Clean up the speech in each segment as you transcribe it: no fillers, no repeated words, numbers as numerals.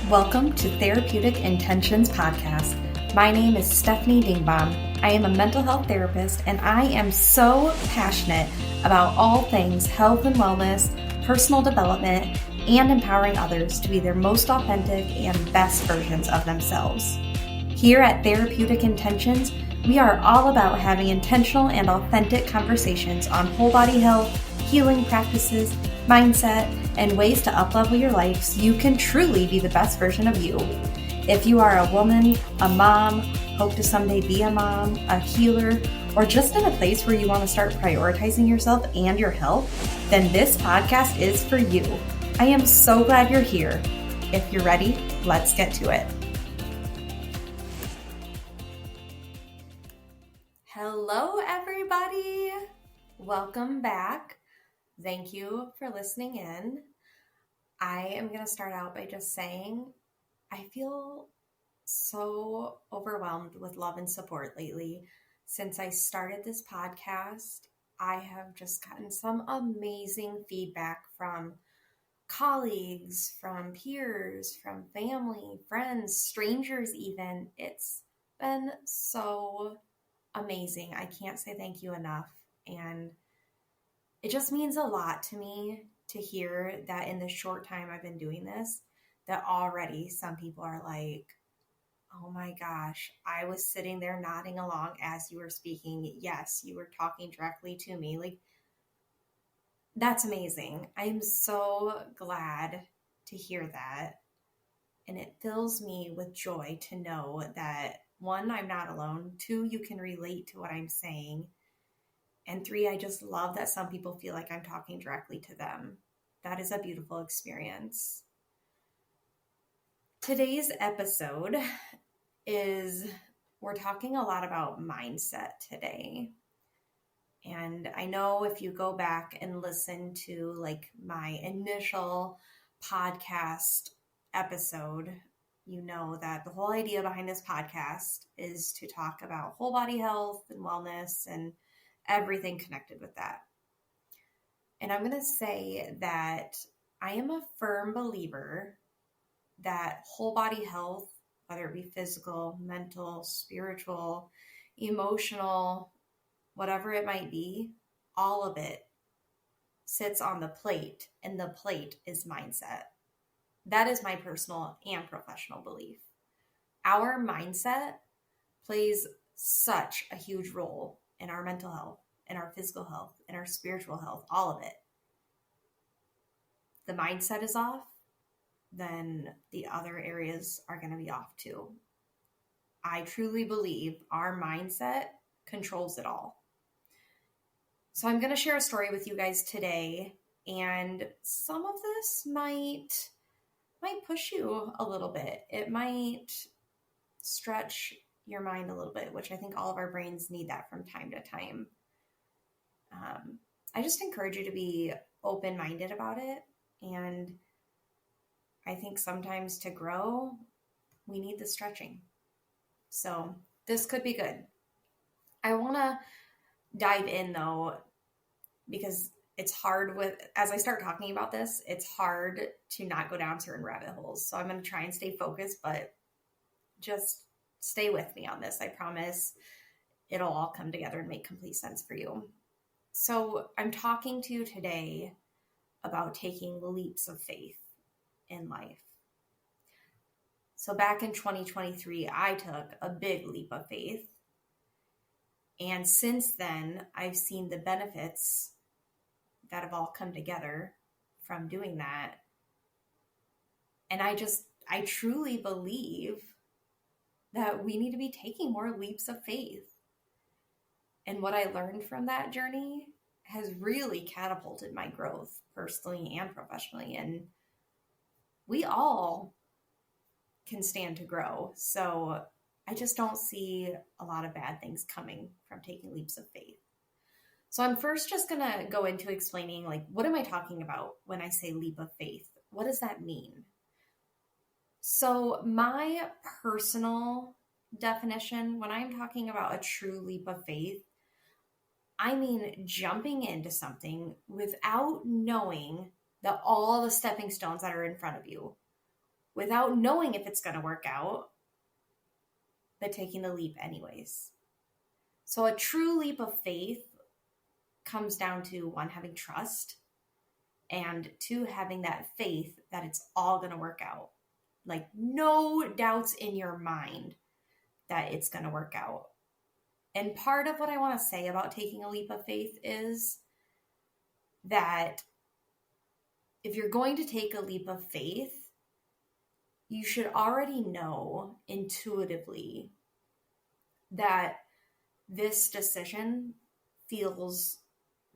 Welcome to Therapeutic Intentions Podcast. My name is Stephanie Dingbaum. I am a mental health therapist, and I am so passionate about all things health and wellness, personal development, and empowering others to be their most authentic and best versions of themselves. Here at Therapeutic Intentions, we are all about having intentional and authentic conversations on whole body health, healing practices, mindset, and ways to uplevel your life so you can truly be the best version of you. If you are a woman, a mom, hope to someday be a mom, a healer, or just in a place where you want to start prioritizing yourself and your health, then this podcast is for you. I am so glad you're here. If you're ready, let's get to it. Hello, everybody. Welcome back. Thank you for listening in. I am going to start out by just saying I feel so overwhelmed with love and support lately. Since I started this podcast, I have just gotten some amazing feedback from colleagues, from peers, from family, friends, strangers even. It's been so amazing. I can't say thank you enough. And it just means a lot to me to hear that in the short time I've been doing this, that already some people are like, oh my gosh, I was sitting there nodding along as you were speaking. Yes, you were talking directly to me. Like, that's amazing. I'm so glad to hear that. And it fills me with joy to know that, one, I'm not alone. Two, you can relate to what I'm saying. And three, I just love that some people feel like I'm talking directly to them. That is a beautiful experience. Today's episode we're talking a lot about mindset today. And I know if you go back and listen to like my initial podcast episode, you know that the whole idea behind this podcast is to talk about whole body health and wellness and everything connected with that. And I'm going to say that I am a firm believer that whole body health, whether it be physical, mental, spiritual, emotional, whatever it might be, all of it sits on the plate, and the plate is mindset. That is my personal and professional belief. Our mindset plays such a huge role in our mental health, in our physical health, in our spiritual health, all of it. The mindset is off, then the other areas are going to be off too. I truly believe our mindset controls it all. So I'm going to share a story with you guys today, and some of this might push you a little bit. It might stretch your mind a little bit, which I think all of our brains need that from time to time. I just encourage you to be open-minded about it. And I think sometimes to grow, we need the stretching. So this could be good. I want to dive in though, because it's hard as I start talking about this, it's hard to not go down certain rabbit holes. So I'm going to try and stay focused, but just stay with me on this. I promise it'll all come together and make complete sense for you. So I'm talking to you today about taking leaps of faith in life. So back in 2023, I took a big leap of faith. And since then, I've seen the benefits that have all come together from doing that. And I truly believe that we need to be taking more leaps of faith. And what I learned from that journey has really catapulted my growth personally and professionally. And we all can stand to grow. So I just don't see a lot of bad things coming from taking leaps of faith. So I'm first just going to go into explaining, like, what am I talking about when I say leap of faith? What does that mean? So my personal definition, when I'm talking about a true leap of faith, I mean jumping into something without knowing all the stepping stones that are in front of you, without knowing if it's going to work out, but taking the leap anyways. So a true leap of faith comes down to, one, having trust, and two, having that faith that it's all going to work out. Like, no doubts in your mind that it's going to work out. And part of what I want to say about taking a leap of faith is that if you're going to take a leap of faith, you should already know intuitively that this decision feels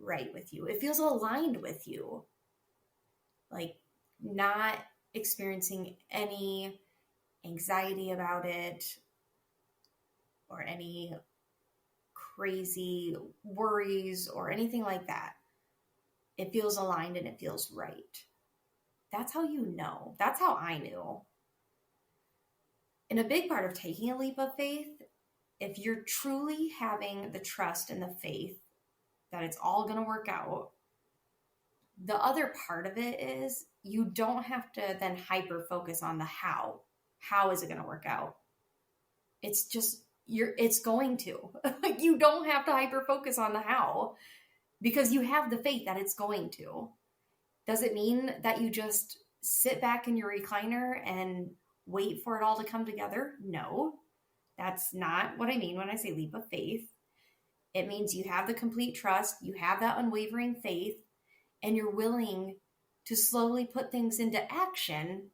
right with you. It feels aligned with you. Like, not experiencing any anxiety about it or any crazy worries or anything like that. It feels aligned and it feels right. That's how you know. That's how I knew. And a big part of taking a leap of faith, if you're truly having the trust and the faith that it's all going to work out, the other part of it is you don't have to then hyper focus on the how. How is it going to work out? It's just, it's going to. Like, you don't have to hyper focus on the how because you have the faith that it's going to. Does it mean that you just sit back in your recliner and wait for it all to come together? No, that's not what I mean when I say leap of faith. It means you have the complete trust, you have that unwavering faith, and you're willing to slowly put things into action.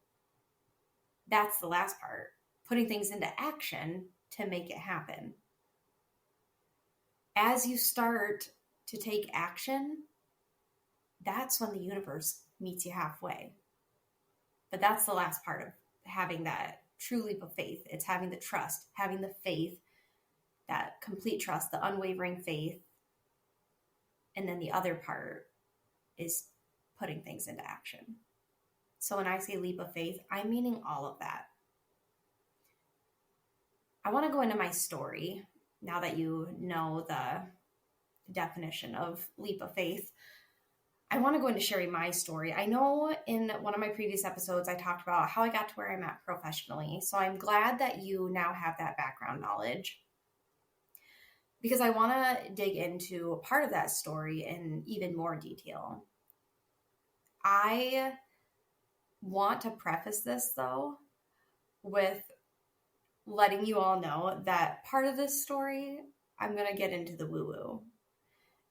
That's the last part. Putting things into action to make it happen. As you start to take action, that's when the universe meets you halfway. But that's the last part of having that true leap of faith. It's having the trust, having the faith, that complete trust, the unwavering faith. And then the other part is putting things into action. So when I say leap of faith, I'm meaning all of that. I want to go into my story now that you know the definition of leap of faith. I want to go into sharing my story. I know in one of my previous episodes, I talked about how I got to where I'm at professionally. So I'm glad that you now have that background knowledge, because I want to dig into a part of that story in even more detail. I want to preface this, though, with letting you all know that part of this story, I'm going to get into the woo-woo.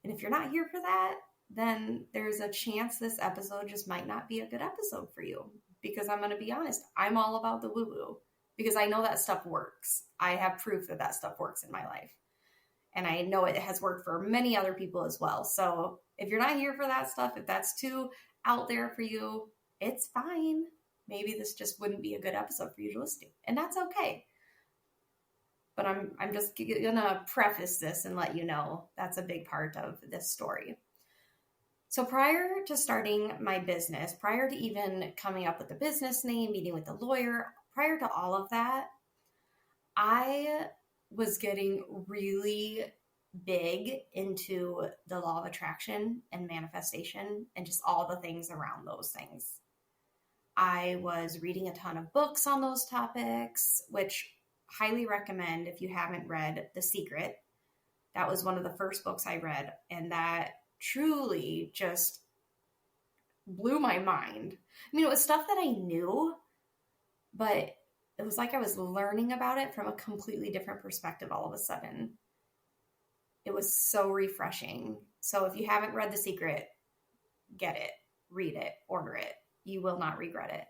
And if you're not here for that, then there's a chance this episode just might not be a good episode for you. Because I'm going to be honest, I'm all about the woo-woo. Because I know that stuff works. I have proof that that stuff works in my life. And I know it has worked for many other people as well. So if you're not here for that stuff, if that's too out there for you, it's fine. Maybe this just wouldn't be a good episode for you to listen to. And that's okay. But I'm just going to preface this and let you know that's a big part of this story. So prior to starting my business, prior to even coming up with the business name, meeting with the lawyer, prior to all of that, I was getting really big into the law of attraction and manifestation and just all the things around those things. I was reading a ton of books on those topics, which highly recommend if you haven't read The Secret. That was one of the first books I read, and that truly just blew my mind. I mean, it was stuff that I knew, but it was like I was learning about it from a completely different perspective all of a sudden. It was so refreshing. So if you haven't read The Secret, get it, read it, order it. You will not regret it.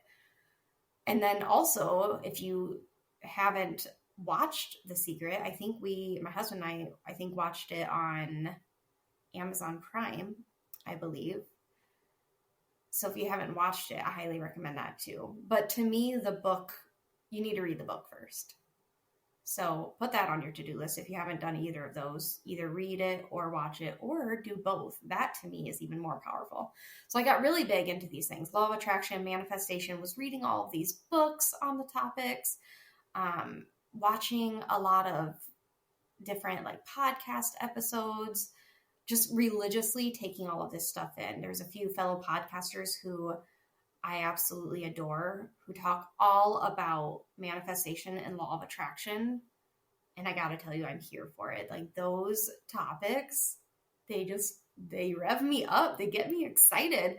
And then also, if you haven't watched The Secret, I think my husband and I think watched it on Amazon Prime, I believe. So if you haven't watched it, I highly recommend that too. But to me, the book, you need to read the book first. So put that on your to-do list. If you haven't done either of those, either read it or watch it or do both. That to me is even more powerful. So I got really big into these things. Law of attraction, manifestation, was reading all of these books on the topics, watching a lot of different like podcast episodes, just religiously taking all of this stuff in. There's a few fellow podcasters who I absolutely adore who talk all about manifestation and law of attraction. And I got to tell you, I'm here for it. Like those topics, they rev me up. They get me excited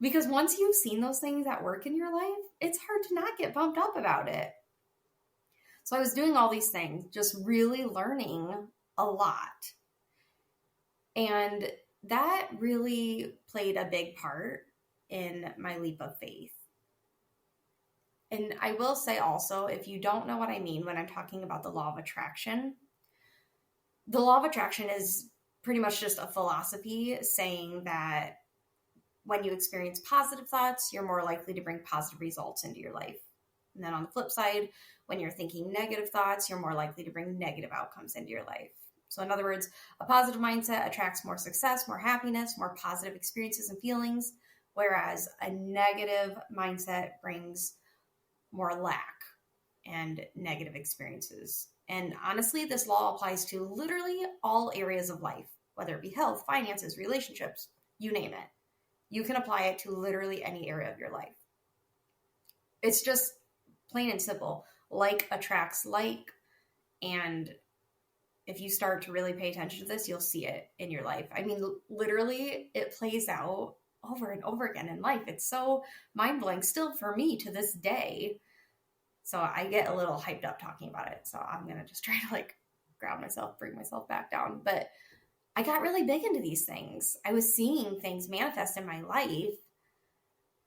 because once you've seen those things at work in your life, it's hard to not get pumped up about it. So I was doing all these things, just really learning a lot. And that really played a big part in my leap of faith. And I will say also, if you don't know what I mean when I'm talking about the law of attraction, the law of attraction is pretty much just a philosophy saying that when you experience positive thoughts, you're more likely to bring positive results into your life. And then on the flip side, when you're thinking negative thoughts, you're more likely to bring negative outcomes into your life. So in other words, a positive mindset attracts more success, more happiness, more positive experiences and feelings, whereas a negative mindset brings more lack and negative experiences. And honestly, this law applies to literally all areas of life, whether it be health, finances, relationships, you name it. You can apply it to literally any area of your life. It's just plain and simple. Like attracts like. And if you start to really pay attention to this, you'll see it in your life. I mean, literally, it plays out over and over again in life. It's so mind-blowing still for me to this day. So I get a little hyped up talking about it. So I'm going to just try to like ground myself, bring myself back down. But I got really big into these things. I was seeing things manifest in my life,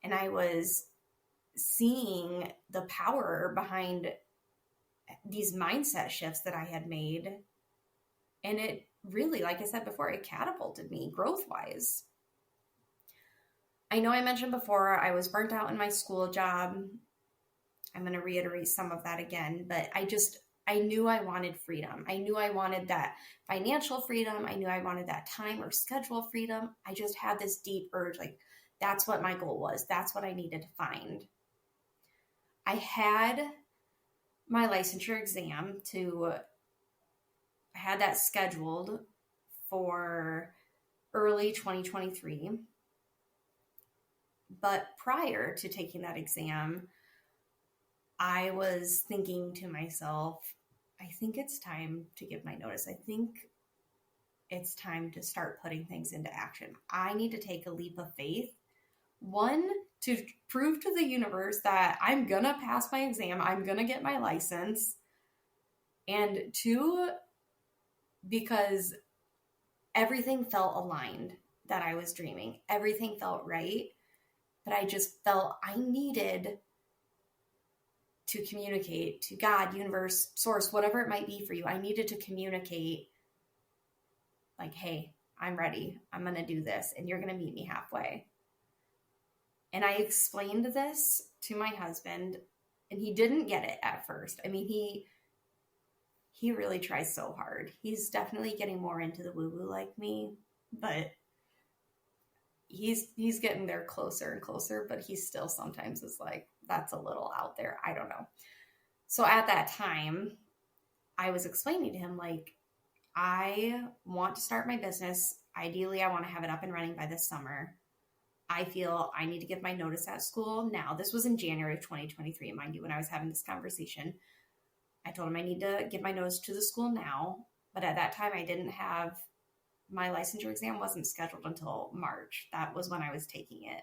and I was seeing the power behind these mindset shifts that I had made. And it really, like I said before, it catapulted me growth-wise. I know I mentioned before I was burnt out in my school job. I'm going to reiterate some of that again, but I knew I wanted freedom. I knew I wanted that financial freedom. I knew I wanted that time or schedule freedom. I just had this deep urge, like that's what my goal was. That's what I needed to find. I had my licensure exam I had that scheduled for early 2023. But prior to taking that exam, I was thinking to myself, I think it's time to give my notice. I think it's time to start putting things into action. I need to take a leap of faith. One, to prove to the universe that I'm going to pass my exam. I'm going to get my license. And two, because everything felt aligned that I was dreaming. Everything felt right. But I just felt I needed to communicate to God, universe, source, whatever it might be for you. I needed to communicate like, hey, I'm ready. I'm going to do this and you're going to meet me halfway. And I explained this to my husband and he didn't get it at first. I mean, he really tries so hard. He's definitely getting more into the woo-woo like me, but he's getting there closer and closer, but he still sometimes is like, that's a little out there. I don't know. So at that time, I was explaining to him, like, I want to start my business. Ideally, I want to have it up and running by this summer. I feel I need to give my notice at school now. This was in January of 2023, mind you, when I was having this conversation. I told him I need to give my notice to the school now. But at that time, I didn't have my licensure exam wasn't scheduled until March. That was when I was taking it.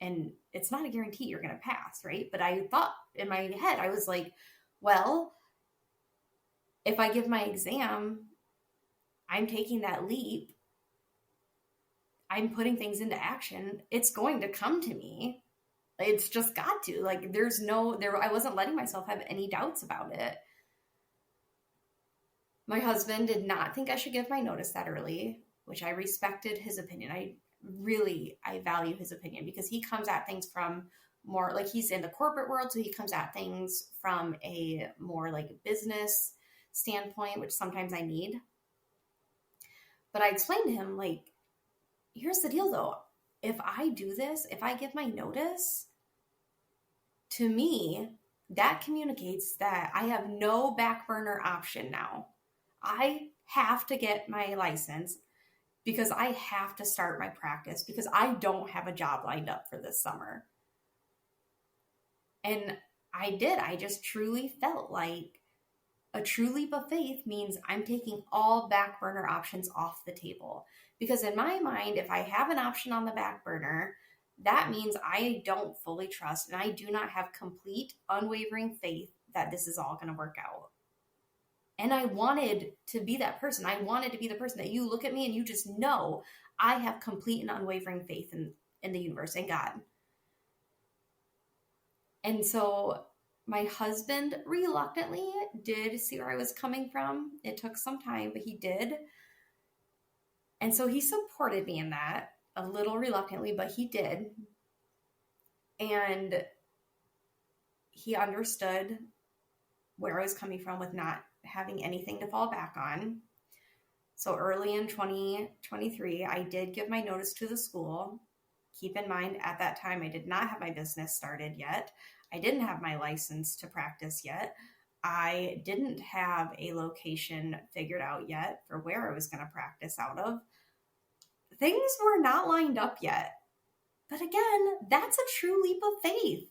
And it's not a guarantee you're going to pass, right? But I thought in my head, I was like, well, if I give my exam, I'm taking that leap. I'm putting things into action. It's going to come to me. It's just got to. Like, I wasn't letting myself have any doubts about it. My husband did not think I should give my notice that early, which I respected his opinion. I value his opinion because he comes at things from more like he's in the corporate world. So he comes at things from a more like business standpoint, which sometimes I need. But I explained to him, like, here's the deal though. If I do this, if I give my notice, to me, that communicates that I have no back burner option now. I have to get my license because I have to start my practice because I don't have a job lined up for this summer. And I did. I just truly felt like a true leap of faith means I'm taking all back burner options off the table. Because in my mind, if I have an option on the back burner, that means I don't fully trust and I do not have complete, unwavering faith that this is all going to work out. And I wanted to be that person. I wanted to be the person that you look at me and you just know I have complete and unwavering faith in the universe and God. And so my husband reluctantly did see where I was coming from. It took some time, but he did. And so he supported me in that a little reluctantly, but he did. And he understood where I was coming from with not having anything to fall back on. So early in 2023, I did give my notice to the school. Keep in mind, at that time, I did not have my business started yet. I didn't have my license to practice yet. I didn't have a location figured out yet for where I was going to practice out of. Things were not lined up yet. But again, that's a true leap of faith.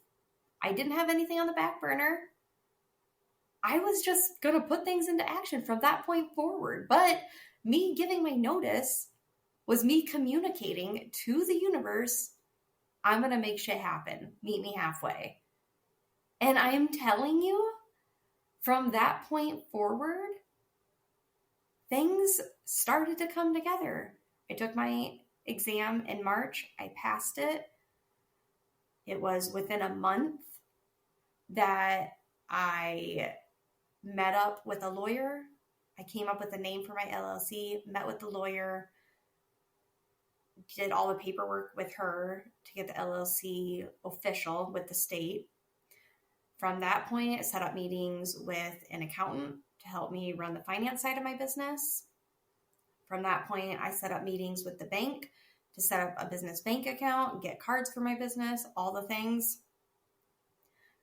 I didn't have anything on the back burner. I was just going to put things into action from that point forward. But me giving my notice was me communicating to the universe, I'm going to make shit happen. Meet me halfway. And I'm telling you, from that point forward, things started to come together. I took my exam in March. I passed it. It was within a month that I met up with a lawyer. I came up with a name for my LLC, met with the lawyer, did all the paperwork with her to get the LLC official with the state. From that point, I set up meetings with an accountant to help me run the finance side of my business. From that point, I set up meetings with the bank to set up a business bank account, get cards for my business, all the things.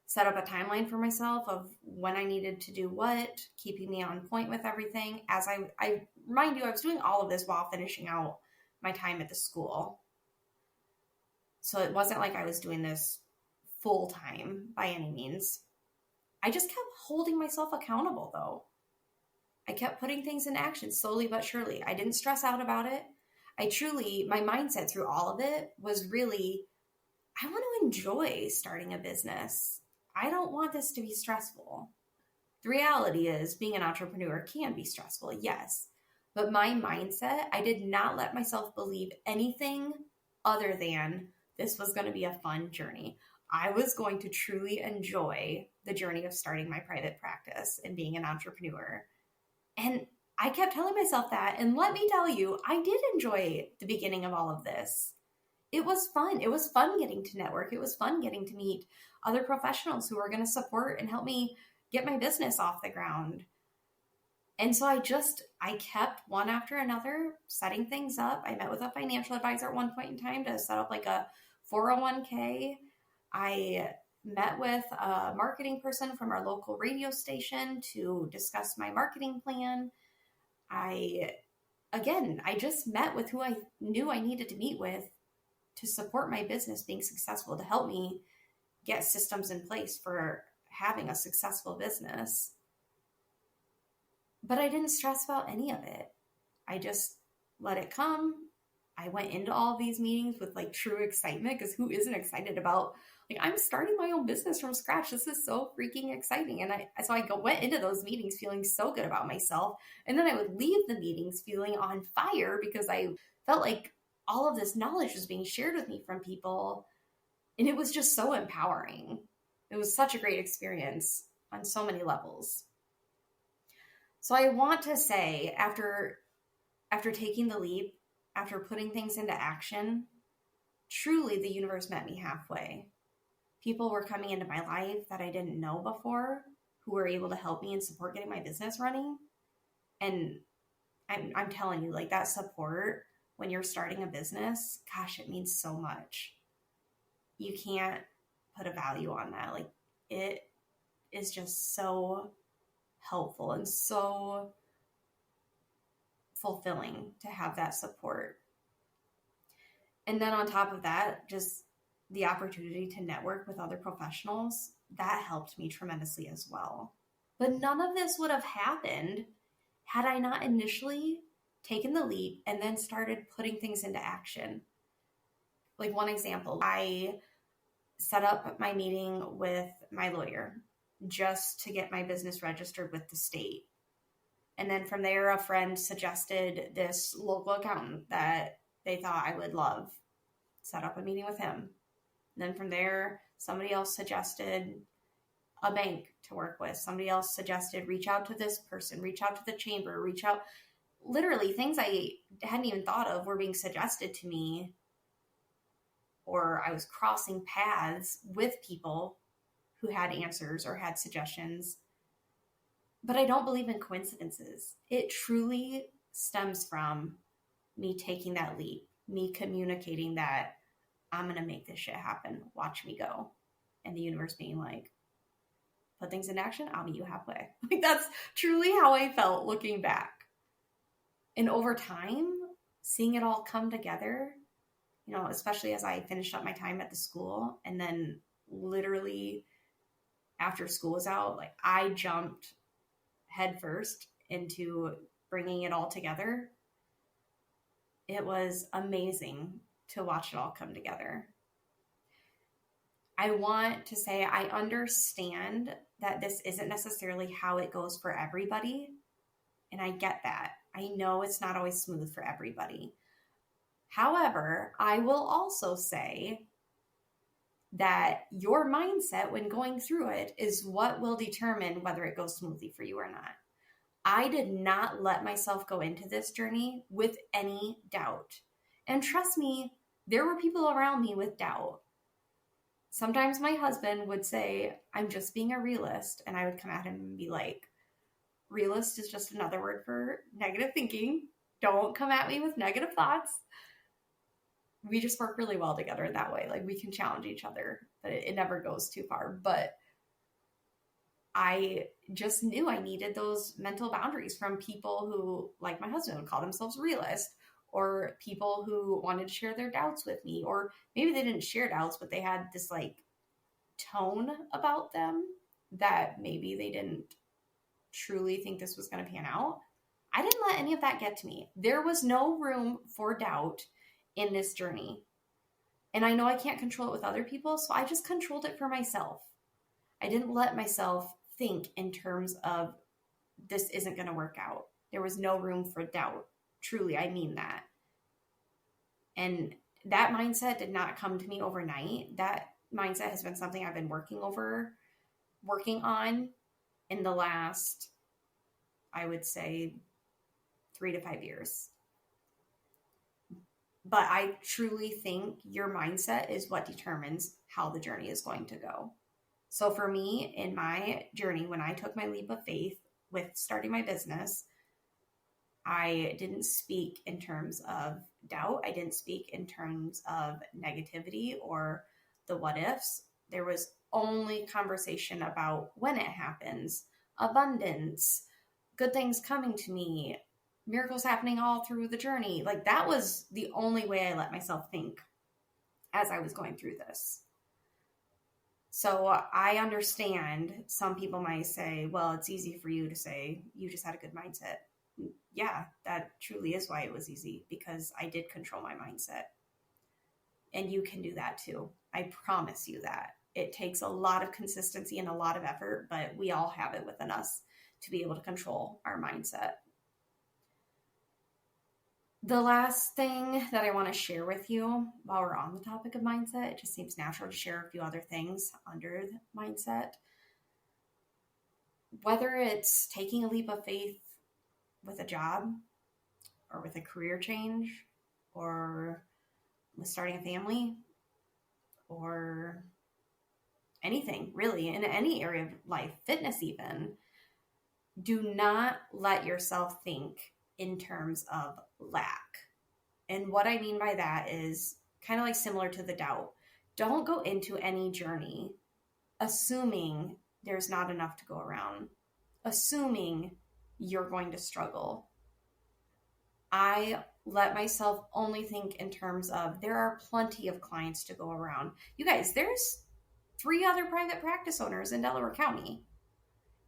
Set up a timeline for myself of when I needed to do what, keeping me on point with everything. As I remind you, I was doing all of this while finishing out my time at the school. So it wasn't like I was doing this full time by any means. I just kept holding myself accountable though. I kept putting things in action slowly but surely. I didn't stress out about it. My mindset through all of it was really, I want to enjoy starting a business. I don't want this to be stressful. The reality is being an entrepreneur can be stressful, yes. But my mindset, I did not let myself believe anything other than this was going to be a fun journey. I was going to truly enjoy the journey of starting my private practice and being an entrepreneur. And I kept telling myself that. And let me tell you, I did enjoy the beginning of all of this. It was fun. It was fun getting to network. It was fun getting to meet other professionals who were going to support and help me get my business off the ground. And so I kept one after another setting things up. I met with a financial advisor at one point in time to set up like a 401k. I met with a marketing person from our local radio station to discuss my marketing plan. I just met with who I knew I needed to meet with to support my business being successful, to help me get systems in place for having a successful business. But I didn't stress about any of it. I just let it come. I went into all these meetings with like true excitement, because who isn't excited about, like, I'm starting my own business from scratch. This is so freaking exciting. And I went into those meetings feeling so good about myself. And then I would leave the meetings feeling on fire because I felt like all of this knowledge was being shared with me from people. And it was just so empowering. It was such a great experience on so many levels. So I want to say, after taking the leap, after putting things into action, truly the universe met me halfway. People were coming into my life that I didn't know before, who were able to help me and support getting my business running. And I'm telling you, like, that support when you're starting a business, gosh, it means so much. You can't put a value on that. Like, it is just so helpful and so fulfilling to have that support. And then on top of that, just the opportunity to network with other professionals, that helped me tremendously as well. But none of this would have happened had I not initially taken the leap and then started putting things into action. Like one example, I set up my meeting with my lawyer just to get my business registered with the state. And then from there, a friend suggested this local accountant that they thought I would love. Set up a meeting with him. And then from there, somebody else suggested a bank to work with. Somebody else suggested reach out to this person, reach out to the chamber, reach out. Literally, things I hadn't even thought of were being suggested to me, or I was crossing paths with people who had answers or had suggestions. But I don't believe in coincidences. It truly stems from me taking that leap, me communicating that I'm going to make this shit happen. Watch me go. And the universe being like, put things into action, I'll meet you halfway. Like, that's truly how I felt looking back. And over time, seeing it all come together, you know, especially as I finished up my time at the school, and then literally after school was out, like I jumped headfirst into bringing it all together. It was amazing to watch it all come together. I want to say I understand that this isn't necessarily how it goes for everybody. And I get that. I know it's not always smooth for everybody. However, I will also say that your mindset when going through it is what will determine whether it goes smoothly for you or not. I did not let myself go into this journey with any doubt. And trust me, there were people around me with doubt. Sometimes my husband would say, I'm just being a realist. And I would come at him and be like, realist is just another word for negative thinking. Don't come at me with negative thoughts. We just work really well together that way. Like we can challenge each other, but it never goes too far. But I just knew I needed those mental boundaries from people who, like my husband, would call themselves realist, or people who wanted to share their doubts with me, or maybe they didn't share doubts, but they had this like tone about them that maybe they didn't truly think this was going to pan out. I didn't let any of that get to me. There was no room for doubt in this journey. And I know I can't control it with other people, so I just controlled it for myself. I didn't let myself think in terms of this isn't going to work out. There was no room for doubt. Truly, I mean that. And that mindset did not come to me overnight. That mindset has been something I've been working on in the last, I would say, 3 to 5 years. But I truly think your mindset is what determines how the journey is going to go. So for me, in my journey, when I took my leap of faith with starting my business, I didn't speak in terms of doubt. I didn't speak in terms of negativity or the what ifs. There was only conversation about when it happens, abundance, good things coming to me, miracles happening all through the journey. Like that was the only way I let myself think as I was going through this. So I understand some people might say, well, it's easy for you to say you just had a good mindset. Yeah, that truly is why it was easy, because I did control my mindset. And you can do that too. I promise you that. It takes a lot of consistency and a lot of effort, but we all have it within us to be able to control our mindset. The last thing that I want to share with you while we're on the topic of mindset, it just seems natural to share a few other things under the mindset. Whether it's taking a leap of faith with a job or with a career change or with starting a family or anything really in any area of life, fitness even, do not let yourself think in terms of lack. And what I mean by that is kind of like similar to the doubt. Don't go into any journey assuming there's not enough to go around, assuming you're going to struggle. I let myself only think in terms of there are plenty of clients to go around. You guys, there's 3 other private practice owners in Delaware County.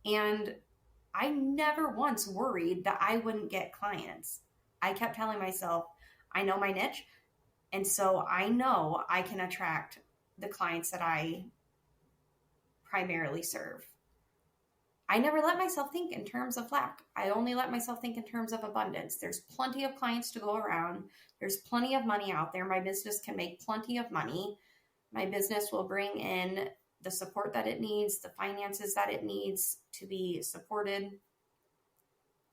And I never once worried that I wouldn't get clients. I kept telling myself, I know my niche. And so I know I can attract the clients that I primarily serve. I never let myself think in terms of lack. I only let myself think in terms of abundance. There's plenty of clients to go around. There's plenty of money out there. My business can make plenty of money. My business will bring in the support that it needs, the finances that it needs to be supported.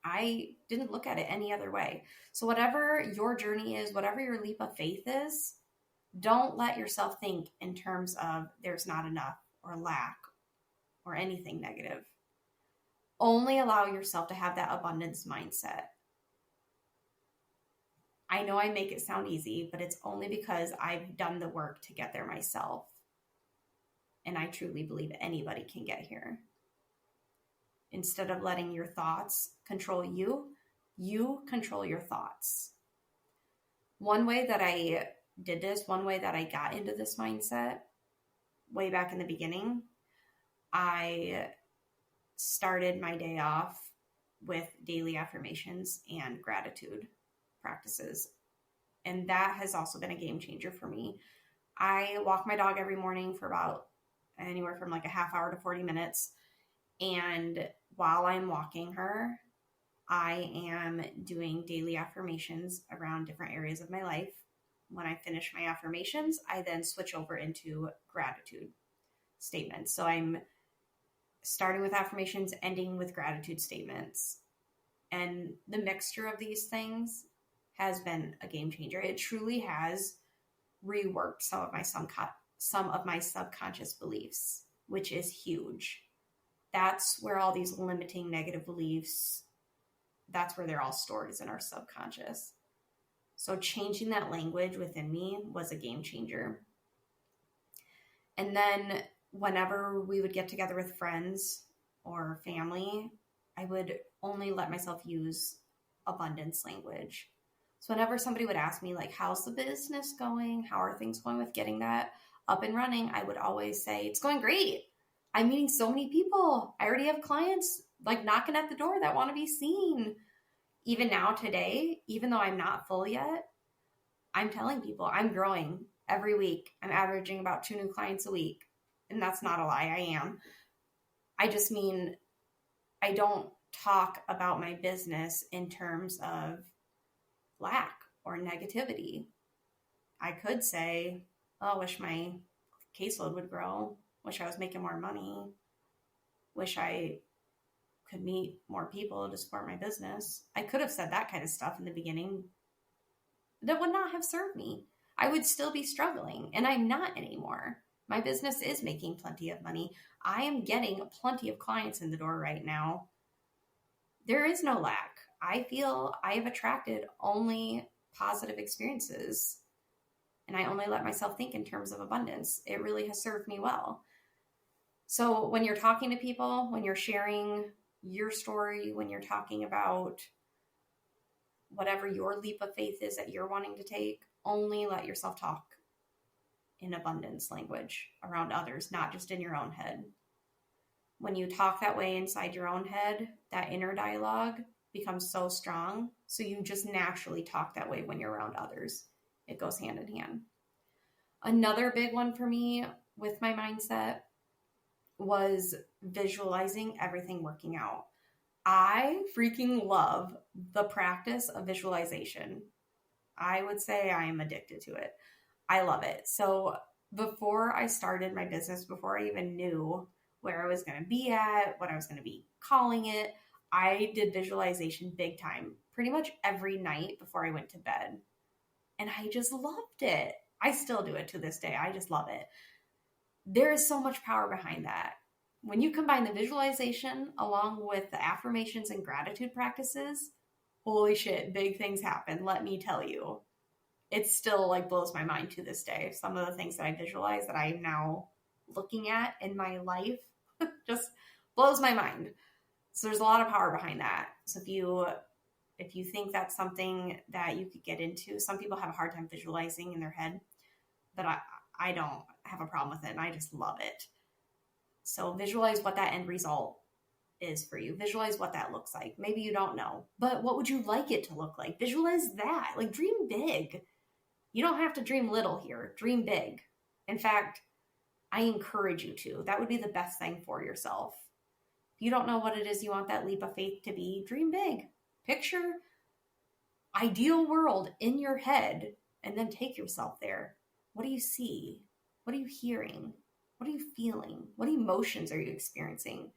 I didn't look at it any other way. So whatever your journey is, whatever your leap of faith is, don't let yourself think in terms of there's not enough or lack or anything negative. Only allow yourself to have that abundance mindset. I know I make it sound easy, but it's only because I've done the work to get there myself. And I truly believe anybody can get here. Instead of letting your thoughts control you, you control your thoughts. One way that I did this, one way that I got into this mindset way back in the beginning, I started my day off with daily affirmations and gratitude practices. And that has also been a game changer for me. I walk my dog every morning for about anywhere from like a half hour to 40 minutes. And while I'm walking her, I am doing daily affirmations around different areas of my life. When I finish my affirmations, I then switch over into gratitude statements. So I'm starting with affirmations, ending with gratitude statements. And the mixture of these things has been a game changer. It truly has reworked some of my subconscious beliefs, which is huge. That's where all these limiting negative beliefs, that's where they're all stored, is in our subconscious. So changing that language within me was a game changer. And then whenever we would get together with friends or family, I would only let myself use abundance language. So whenever somebody would ask me, like, how's the business going? How are things going with getting that up and running? I would always say, it's going great. I'm meeting so many people. I already have clients like knocking at the door that want to be seen. Even now today, even though I'm not full yet, I'm telling people I'm growing every week. I'm averaging about 2 new clients a week. And that's not a lie. I am. I just mean, I don't talk about my business in terms of lack or negativity. I could say, oh, I wish my caseload would grow. Wish I was making more money. Wish I could meet more people to support my business. I could have said that kind of stuff in the beginning. That would not have served me. I would still be struggling, and I'm not anymore. My business is making plenty of money. I am getting plenty of clients in the door right now. There is no lack. I feel I have attracted only positive experiences, and I only let myself think in terms of abundance. It really has served me well. So when you're talking to people, when you're sharing your story, when you're talking about whatever your leap of faith is that you're wanting to take, only let yourself talk in abundance language around others, not just in your own head. When you talk that way inside your own head, that inner dialogue becomes so strong. So you just naturally talk that way when you're around others. It goes hand in hand. Another big one for me with my mindset was visualizing everything working out. I freaking love the practice of visualization. I would say I am addicted to it. I love it. So before I started my business, before I even knew where I was going to be at, what I was going to be calling it, I did visualization big time, pretty much every night before I went to bed. And I just loved it. I still do it to this day. I just love it. There is so much power behind that. When you combine the visualization along with the affirmations and gratitude practices, holy shit, big things happen. Let me tell you. It still like blows my mind to this day. Some of the things that I visualize that I'm now looking at in my life just blows my mind. So there's a lot of power behind that. So if you If you think that's something that you could get into, some people have a hard time visualizing in their head, but I don't have a problem with it, and I just love it. So visualize what that end result is for you. Visualize what that looks like. Maybe you don't know, but what would you like it to look like? Visualize that. Like, dream big. You don't have to dream little here. Dream big. In fact, I encourage you to. That would be the best thing for yourself. If you don't know what it is you want that leap of faith to be, dream big. Picture ideal world in your head and then take yourself there. What do you see? What are you hearing? What are you feeling? What emotions are you experiencing?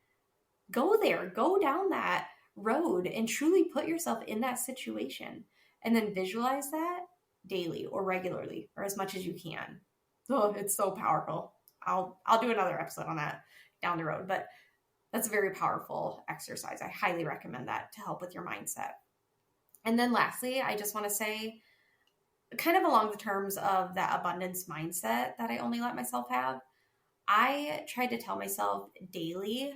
Go there, go down that road and truly put yourself in that situation, and then visualize that daily or regularly or as much as you can. Oh, it's so powerful. I'll do another episode on that down the road, but that's a very powerful exercise. I highly recommend that to help with your mindset. And then lastly, I just want to say, kind of along the terms of that abundance mindset that I only let myself have, I tried to tell myself daily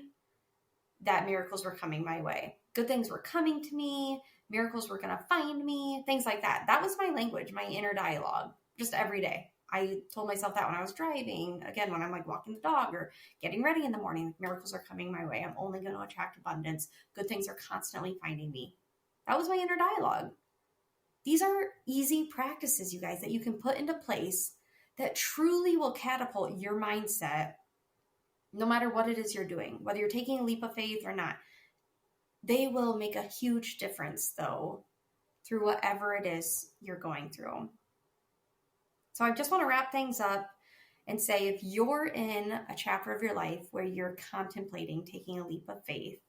that miracles were coming my way. Good things were coming to me. Miracles were going to find me, things like that. That was my language, my inner dialogue, just every day. I told myself that when I was driving, again, when I'm like walking the dog or getting ready in the morning, miracles are coming my way. I'm only going to attract abundance. Good things are constantly finding me. That was my inner dialogue. These are easy practices, you guys, that you can put into place that truly will catapult your mindset, no matter what it is you're doing, whether you're taking a leap of faith or not. They will make a huge difference, though, through whatever it is you're going through. So I just want to wrap things up and say, if you're in a chapter of your life where you're contemplating taking a leap of faith,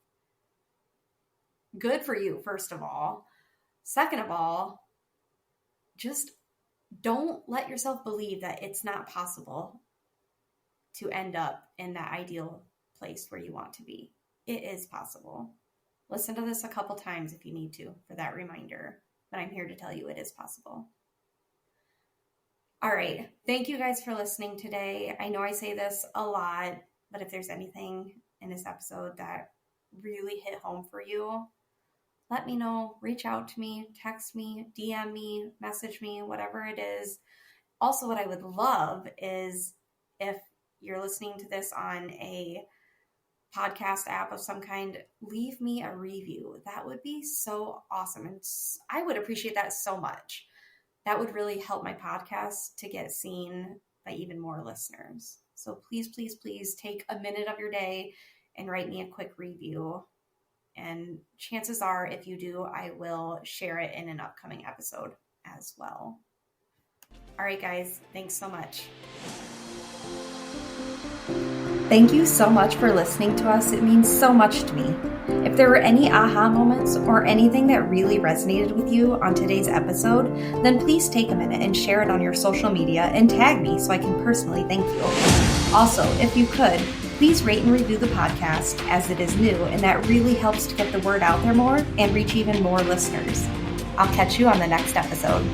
good for you, first of all. Second of all, just don't let yourself believe that it's not possible to end up in that ideal place where you want to be. It is possible. Listen to this a couple times if you need to for that reminder, but I'm here to tell you it is possible. All right. Thank you guys for listening today. I know I say this a lot, but if there's anything in this episode that really hit home for you, let me know. Reach out to me, text me, DM me, message me, whatever it is. Also, what I would love is if you're listening to this on a podcast app of some kind, leave me a review. That would be so awesome. And I would appreciate that so much. That would really help my podcast to get seen by even more listeners. So please, please, please take a minute of your day and write me a quick review. And chances are, if you do, I will share it in an upcoming episode as well. All right, guys, thanks so much. Thank you so much for listening to us. It means so much to me. If there were any aha moments or anything that really resonated with you on today's episode, then please take a minute and share it on your social media and tag me so I can personally thank you. Also, if you could, please rate and review the podcast as it is new, and that really helps to get the word out there more and reach even more listeners. I'll catch you on the next episode.